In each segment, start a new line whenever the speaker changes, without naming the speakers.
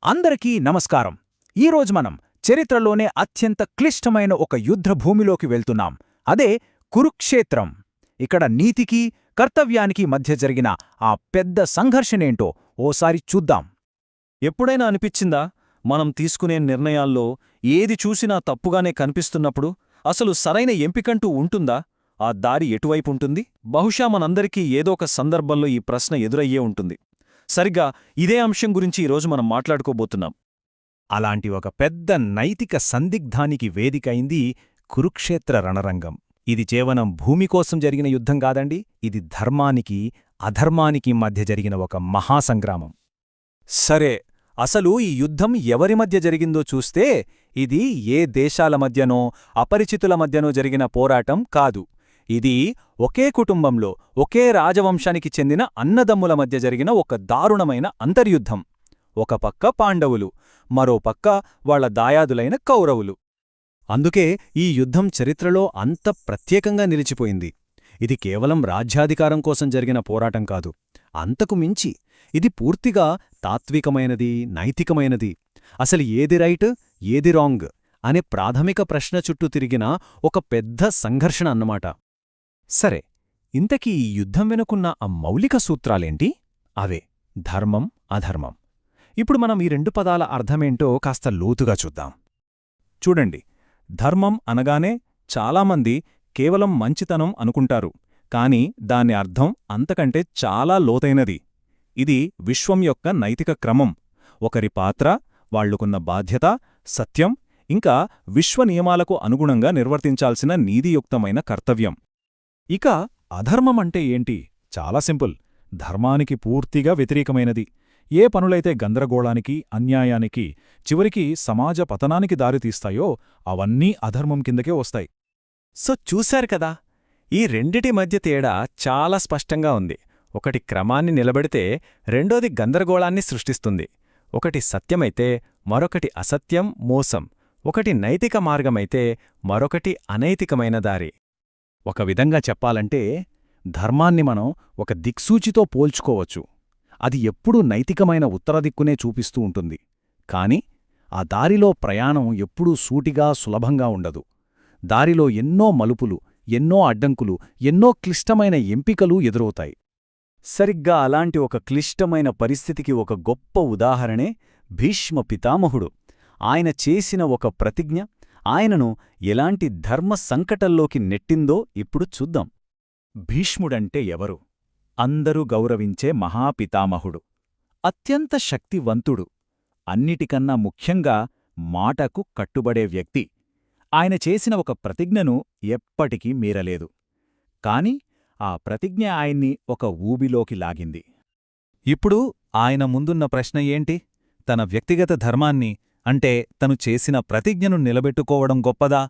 అందరికీ నమస్కారం. ఈరోజు మనం చరిత్రలోనే అత్యంత క్లిష్టమైన ఒక యుద్ధ భూమిలోకి వెళ్తున్నాం. అదే కురుక్షేత్రం. ఇక్కడ నీతికి, కర్తవ్యానికి మధ్య జరిగిన ఆ పెద్ద సంఘర్షణేంటో ఓసారి చూద్దాం.
ఎప్పుడైనా అనిపించిందా మనం తీసుకునే నిర్ణయాల్లో ఏది చూసినా తప్పుగానే కనిపిస్తున్నప్పుడు అసలు సరైన ఎంపికంటూ ఉంటుందా? ఆ దారి ఎటువైపుంటుంది? బహుశా మనందరికీ ఏదో ఒక సందర్భంలో ఈ ప్రశ్న ఎదురయ్యే ఉంటుంది. సరిగ్గా ఇదే అంశం గురించి ఈరోజు మనం మాట్లాడుకోబోతున్నాం.
అలాంటి ఒక పెద్ద నైతిక సందిగ్ధానికి వేదికైంది కురుక్షేత్ర రణరంగం. ఇది కేవలం భూమి కోసం జరిగిన యుద్ధం కాదండి, ఇది ధర్మానికి, అధర్మానికి మధ్య జరిగిన ఒక మహాసంగ్రామం. సరే, అసలు ఈ యుద్ధం ఎవరి మధ్య జరిగిందో చూస్తే ఇది ఏ దేశాల మధ్యనో, అపరిచితుల మధ్యనో జరిగిన పోరాటం కాదు. ఇది ఒకే కుటుంబంలో, ఒకే రాజవంశానికి చెందిన అన్నదమ్ముల మధ్య జరిగిన ఒక దారుణమైన అంతర్యుద్ధం. ఒక పక్క పాండవులు, మరో పక్క వాళ్ల దాయాదులైన కౌరవులు. అందుకే ఈ యుద్ధం చరిత్రలో అంత ప్రత్యేకంగా నిలిచిపోయింది. ఇది కేవలం రాజ్యాధికారం కోసం జరిగిన పోరాటం కాదు. అంతకు మించి ఇది పూర్తిగా తాత్వికమైనది, నైతికమైనది. అసలు ఏది రైట్, ఏది రాంగ్ అనే ప్రాథమిక ప్రశ్న చుట్టూ తిరిగిన ఒక పెద్ద సంఘర్షణ అన్నమాట. సరే, ఇంతకీ ఈ యుద్ధం వెనుకున్న ఆ మౌలిక సూత్రాలేంటి? అవే ధర్మం, అధర్మం. ఇప్పుడు మనం ఈ రెండు పదాల అర్థమేంటో కాస్త లోతుగా చూద్దాం. చూడండి, ధర్మం అనగానే చాలామంది కేవలం మంచితనం అనుకుంటారు. కాని దాని అర్థం అంతకంటే చాలా లోతైనది. ఇది విశ్వం యొక్క నైతిక క్రమం, ఒకరి పాత్ర, వాళ్లుకున్న బాధ్యత, సత్యం, ఇంకా విశ్వనియమాలకు అనుగుణంగా నిర్వర్తించాల్సిన నీతియుక్తమైన కర్తవ్యం. ఇక అధర్మమంటే ఏంటి? చాలా సింపుల్. ధర్మానికి పూర్తిగా వ్యతిరేకమైనది. ఏ పనులైతే గందరగోళానికి, అన్యాయానికి, చివరికి సమాజ పతనానికి దారితీస్తాయో అవన్నీ అధర్మం కిందకే వస్తాయి.
సో చూశారు కదా, ఈ రెండిటి మధ్య తేడా చాలా స్పష్టంగా ఉంది. ఒకటి క్రమాన్ని నిలబెడితే రెండోది గందరగోళాన్ని సృష్టిస్తుంది. ఒకటి సత్యమైతే మరొకటి అసత్యం, మోసం. ఒకటి నైతిక మార్గమైతే మరొకటి అనైతికమైన దారి.
ఒక విధంగా చెప్పాలంటే ధర్మాన్ని మనం ఒక దిక్సూచితో పోల్చుకోవచ్చు. అది ఎప్పుడూ నైతికమైన ఉత్తరదిక్కునే చూపిస్తూ ఉంటుంది. కాని ఆ దారిలో ప్రయాణం ఎప్పుడూ సూటిగా, సులభంగా ఉండదు. దారిలో ఎన్నో మలుపులు, ఎన్నో అడ్డంకులు, ఎన్నో క్లిష్టమైన ఎంపికలు ఎదురవుతాయి. సరిగ్గా అలాంటి ఒక క్లిష్టమైన పరిస్థితికి ఒక గొప్ప ఉదాహరణే భీష్మ పితామహుడు. ఆయన చేసిన ఒక ప్రతిజ్ఞ ఆయనను ఎలాంటి ధర్మ సంకటంలోకి నెట్టిందో ఇప్పుడు చూద్దాం. భీష్ముడంటే ఎవరు? అందరూ గౌరవించే మహాపితామహుడు. అత్యంత శక్తివంతుడు. అన్నిటికన్నా ముఖ్యంగా మాటకు కట్టుబడే వ్యక్తి. ఆయన చేసిన ఒక ప్రతిజ్ఞను ఎప్పటికీ మీరలేదు. కాని ఆ ప్రతిజ్ఞ ఆయన్ని ఒక ఊబిలోకి లాగింది. ఇప్పుడు ఆయన ముందున్న ప్రశ్న ఏంటి? తన వ్యక్తిగత ధర్మాన్ని, అంటే తను చేసిన ప్రతిజ్ఞను నిలబెట్టుకోవడం గొప్పదా,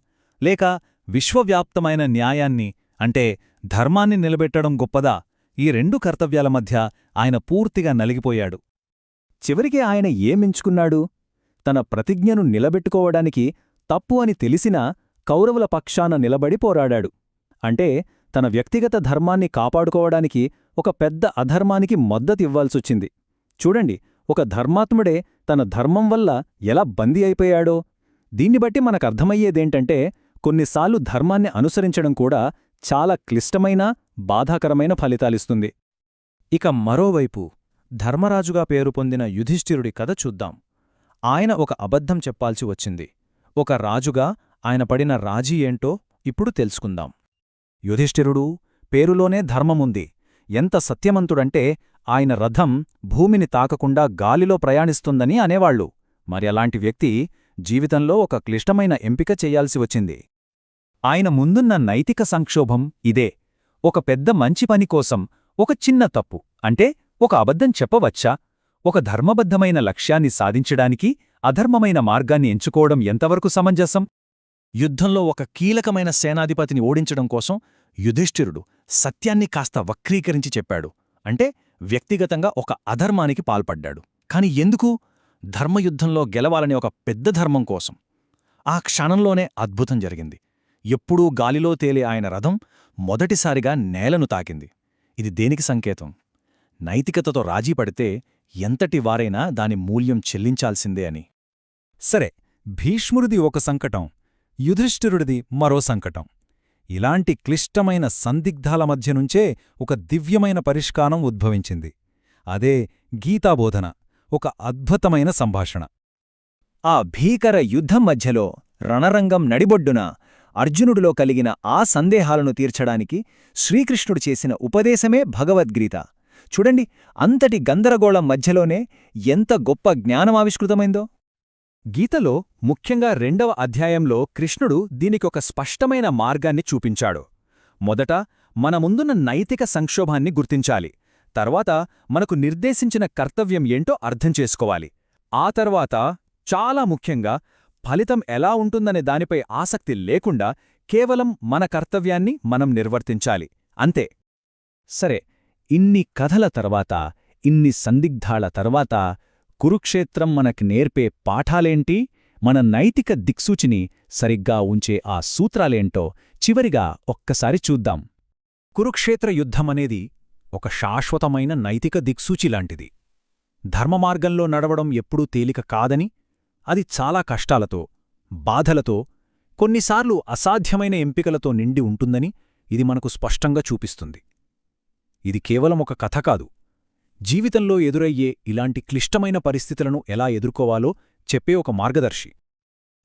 లేక విశ్వవ్యాప్తమైన న్యాయాన్ని, అంటే ధర్మాన్ని నిలబెట్టడం గొప్పదా? ఈ రెండు కర్తవ్యాల మధ్య ఆయన పూర్తిగా నలిగిపోయాడు. చివరికి ఆయన ఏమించుకున్నాడు? తన ప్రతిజ్ఞను నిలబెట్టుకోవడానికి తప్పు అని తెలిసినా కౌరవుల పక్షాన నిలబడి పోరాడాడు. అంటే తన వ్యక్తిగత ధర్మాన్ని కాపాడుకోవడానికి ఒక పెద్ద అధర్మానికి మద్దతివ్వాల్సొచ్చింది. చూడండి, ఒక ధర్మాత్ముడే తన ధర్మం వల్ల ఎలా బందీ అయిపోయాడో. దీన్నిబట్టి మనకర్థమయ్యేదేంటంటే కొన్నిసార్లు ధర్మాన్ని అనుసరించడం కూడా చాలా క్లిష్టమైన, బాధాకరమైన ఫలితాలిస్తుంది. ఇక మరోవైపు ధర్మరాజుగా పేరు పొందిన యుధిష్ఠిరుడి కథ చూద్దాం. ఆయన ఒక అబద్ధం చెప్పాల్సి వచ్చింది. ఒక రాజుగా ఆయన పడిన రాజీ ఏంటో ఇప్పుడు తెలుసుకుందాం. యుధిష్ఠిరుడు పేరులోనే ధర్మముంది. ఎంత సత్యమంతుడంటే ఆయన రథం భూమిని తాకకుండా గాలిలో ప్రయాణిస్తుందని అనేవాళ్లు. మరి అలాంటి వ్యక్తి జీవితంలో ఒక క్లిష్టమైన ఎంపిక చెయ్యాల్సి వచ్చింది. ఆయన ముందున్న నైతిక సంక్షోభం ఇదే. ఒక పెద్ద మంచి పని కోసం ఒక చిన్న తప్పు, అంటే ఒక అబద్ధం చెప్పవచ్చా? ఒక ధర్మబద్ధమైన లక్ష్యాన్ని సాధించడానికి అధర్మమైన మార్గాన్ని ఎంచుకోవడం ఎంతవరకు సమంజసం? యుద్ధంలో ఒక కీలకమైన సేనాధిపతిని ఓడించడం కోసం యుధిష్ఠిరుడు సత్యాన్ని కాస్త వక్రీకరించి చెప్పాడు. అంటే వ్యక్తిగతంగా ఒక అధర్మానికి పాల్పడ్డాడు. కాని ఎందుకు? ధర్మయుద్ధంలో గెలవాలనే ఒక పెద్ద ధర్మం కోసం. ఆ క్షణంలోనే అద్భుతం జరిగింది. ఎప్పుడూ గాలిలో తేలే ఆయన రథం మొదటిసారిగా నేలను తాకింది. ఇది దేనికి సంకేతం? నైతికతతో రాజీ పడితే ఎంతటి వారైనా దాని మూల్యం చెల్లించాల్సిందే అని.
సరే, భీష్ముడిది ఒక సంకటం, యుధిష్ఠిరుడిది మరో సంకటం. ఇలాంటి క్లిష్టమైన సందిగ్ధాల మధ్యనుంచే ఒక దివ్యమైన పరిష్కారం ఉద్భవించింది. అదే గీతాబోధన, ఒక అద్భుతమైన సంభాషణ.
ఆ భీకర యుద్ధం మధ్యలో రణరంగం నడిబొడ్డున అర్జునుడిలో కలిగిన ఆ సందేహాలను తీర్చడానికి శ్రీకృష్ణుడు చేసిన ఉపదేశమే భగవద్గీత. చూడండి, అంతటి గందరగోళం మధ్యలోనే ఎంత గొప్ప జ్ఞానమావిష్కృతమైందో.
గీతలో ముఖ్యంగా 2వ అధ్యాయంలో కృష్ణుడు దీనికొక స్పష్టమైన మార్గాన్ని చూపించాడు. మొదట మన ముందున్న నైతిక సంక్షోభాన్ని గుర్తించాలి, తర్వాత మనకు నిర్దేశించిన కర్తవ్యం ఏంటో అర్థం చేసుకోవాలి, ఆ తర్వాత చాలా ముఖ్యంగా ఫలితం ఎలా ఉంటుందనే దానిపై ఆసక్తి లేకుండా కేవలం మన కర్తవ్యాన్ని మనం నిర్వర్తించాలి, అంతే.
సరే, ఇన్ని కథల తర్వాత, ఇన్ని సందిగ్ధాల తర్వాత కురుక్షేత్రం మనకి నేర్పే పాఠాలేంటి, మన నైతిక దిక్సూచిని సరిగ్గా ఉంచే ఆ సూత్రాలేంటో చివరిగా ఒక్కసారి చూద్దాం.
కురుక్షేత్ర యుద్ధమనేది ఒక శాశ్వతమైన నైతిక దిక్సూచిలాంటిది. ధర్మమార్గంలో నడవడం ఎప్పుడూ తేలిక కాదని, అది చాలా కష్టాలతో, బాధలతో, కొన్నిసార్లు అసాధ్యమైన ఎంపికలతో నిండి ఉంటుందని ఇది మనకు స్పష్టంగా చూపిస్తుంది. ఇది కేవలం ఒక కథ కాదు, జీవితంలో ఎదురయ్యే ఇలాంటి క్లిష్టమైన పరిస్థితులను ఎలా ఎదుర్కోవాలో చెప్పే ఒక మార్గదర్శి.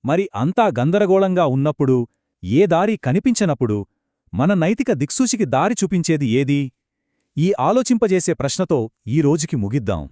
మరి అంతా గందరగోళంగా ఉన్నప్పుడు, ఏ దారి కనిపించనప్పుడు మన నైతిక దిక్సూచికి దారి చూపించేది ఏది? ఈ ఆలోచింపజేసే ప్రశ్నతో ఈ రోజుకి ముగిద్దాం.